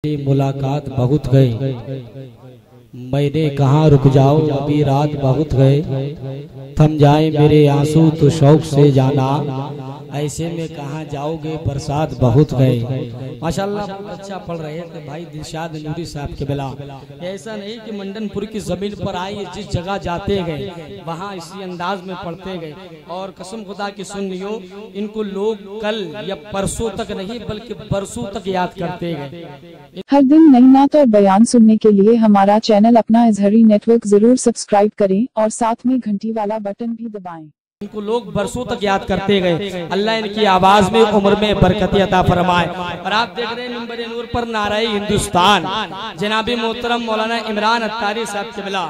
मुलाकात बहुत गए, मैंने कहा रुक जाओ अभी रात बहुत गए, थम जाए मेरे आंसू तो शौक से जाना, ऐसे में कहाँ जाओगे बरसात बहुत गए। माशाल्लाह बहुत अच्छा पढ़ रहे थे भाई दिलशाद नूरी साहब के बिला। ऐसा नहीं कि मंडनपुर की जमीन पर आई, जिस जगह जाते गए वहाँ इसी अंदाज में पढ़ते गए। और कसम खुदा की सुन लियो, इनको लोग कल या परसों तक नहीं बल्कि बरसों तक याद करते गए। हर दिन नई नात और बयान सुनने के लिए हमारा चैनल अपना इजहरी नेटवर्क जरूर सब्सक्राइब करें और साथ में घंटी वाला बटन भी दबाएं। इनको लोग बरसों तक याद करते गए। अल्लाह इनकी आवाज में उम्र में बरकत अता फरमाए। और आप देख रहे हैं मिंबर नूर पर नाराए हिंदुस्तान जनाबी मोहतरम मौलाना इमरान अत्तारी साहब के बिला,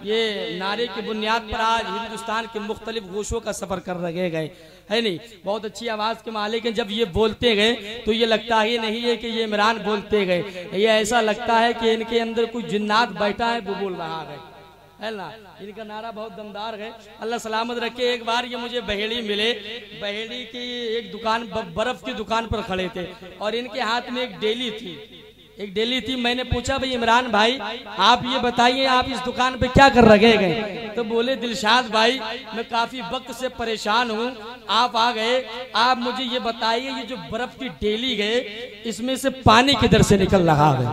ये नारे की बुनियाद पर आज हिंदुस्तान के मुख्तलिफ गोशों का सफर कर रहे गए है नहीं। बहुत अच्छी आवाज के मालिक हैं। जब ये बोलते गए तो ये लगता ही नहीं है कि ये इमरान बोलते गए, ये ऐसा लगता है कि इनके अंदर कोई जिन्नात बैठा है वो बोल रहा है ना। इनका नारा बहुत दमदार है, अल्लाह सलामत रखे। एक बार ये मुझे बहेड़ी मिले, बहेड़ी की एक दुकान बर्फ की दुकान पर खड़े थे और इनके हाथ में एक डेली थी। मैंने पूछा भाई इमरान भाई आप ये बताइए आप इस दुकान पे क्या कर रहे गए? तो बोले दिलशाद भाई मैं काफी वक्त से परेशान हूँ, आप आ गए, आप मुझे ये बताइए ये जो बर्फ की डेली गए इसमें से पानी किधर से निकल रहा है?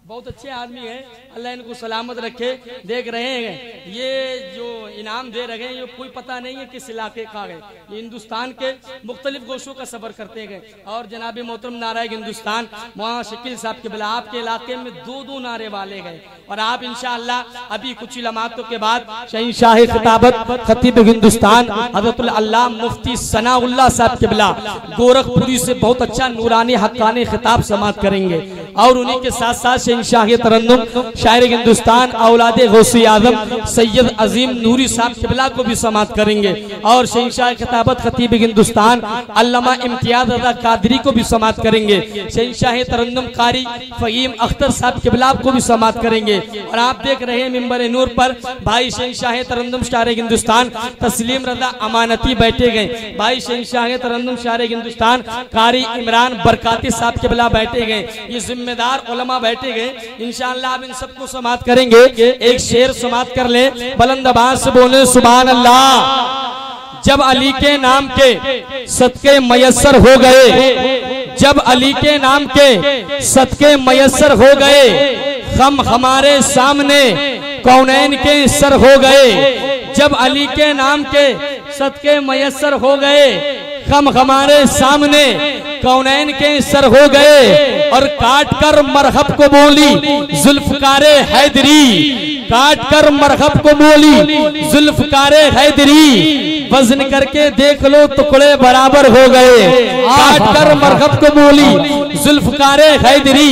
बहुत अच्छे आदमी है, अल्लाह इनको सलामत रखे। देख रहे हैं ये जो इनाम दे रहे हैं ये कोई पता नहीं है किस इलाके का है, ये हिंदुस्तान के मुख्तलिफ गोशों का सफर करते गए। और जनाबी मोहतरम नाराए हिंदुस्तान मौलाना शकील साहब के बिला आपके इलाके में दो नारे वाले गए। और आप इंशाअल्लाह अभी कुछ लम्हातों के बाद शहंशाह खिताबत खतीब हिंदुस्तान हज़रतुल अल्लाह मुफ्ती सनाउल्लाह साहब के बिला गोरखपुरी से बहुत अच्छा नूरानी हक्कानी खिताब समाअत करेंगे। और उन्हीं के साथ साथ शहंशाह तरन्नुम शायर हिंदुस्तान औलादे गौसे आजम सैयद अजीम नूरी साहब किबला को भी समाअत करेंगे। और शहंशाह खिताबत खतीब हिंदुस्तान अल्लामा इम्तियाज रज़ा कादरी को भी समाअत करेंगे। शहंशाह तरन्नुम कारी फहीम अख्तर साहब किबला को भी समाअत करेंगे। और आप देख रहे हैं मिंबर नूर पर भाई शहंशाह तरन्नुम शायर हिंदुस्तान तस्लीम रज़ा अमानती बैठे गए, भाई शहंशाह तरन्नुम शायर हिंदुस्तान कारी इमरान बरकाती साहब किबला बैठे गए, ये जिम्मेदार उलमा बैठे गए। इंशाअल्लाह आप इन सबको समाअत करेंगे। एक शेर समाअत कर ले, बुलंद आवाज से बोले सुभान अल्लाह। जब अली के नाम के सदके मयस्सर हो गए, जब अली के नाम के सदके मयस्सर हो गए, हम हमारे सामने कौनैन के सर हो गए। जब अली के नाम के सदके मयस्सर हो गए, हम हमारे सामने कौनैन के सर हो गए। और काट कर मरहब को बोली जुल्फकारे हैदरी, काट कर मरहब को बोली जुल्फकारे हैदरी, वजन करके देख लो टुकड़े बराबर हो गए। काट कर मरहब को बोली जुल्फकारे हैदरी,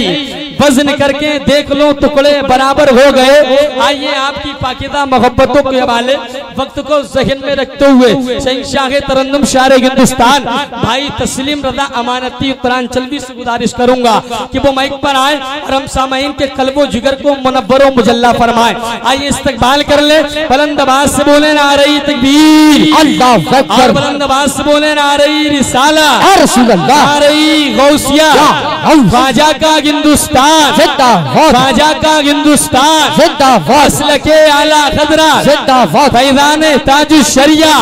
वजन करके देख लो टुकड़े बराबर हो गए। आइए आपकी पाकीज़ा मोहब्बतों के हवाले वक्त को ज़हन में रखते हुए शहंशाह तरन्नुम शायर हिंदुस्तान भाई तस्लीम रज़ा अमानती उत्तरांचलवी से गुजारिश करूंगा कि वो माइक पर आए और हम सामाईन के कल्बो जिगर को मुनव्वर व मुजल्ला फरमाए। आइए इस्तकबाल कर ले, बुलंद आवाज से बोले नारे तकबीर, अल्लाहु अकबर, बुलंद आवाज से बोले नारे रिसाला, नारे गौसिया, ख्वाजा का हिंदुस्तान, ख्वाजा का हिंदुस्तान, असल के आला खदरा, फैज़ान ताजुश शरिया,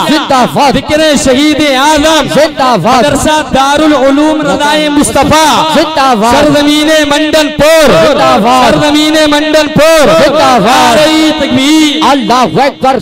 ज़िक्र शहीद आज़म, मदरसा दारुल उलूम रज़ाए मुस्तफा, सरज़मीने मंडनपुर, सरज़मीने मंडनपुर, नारे तकबीर, अल्लाहु अकबर।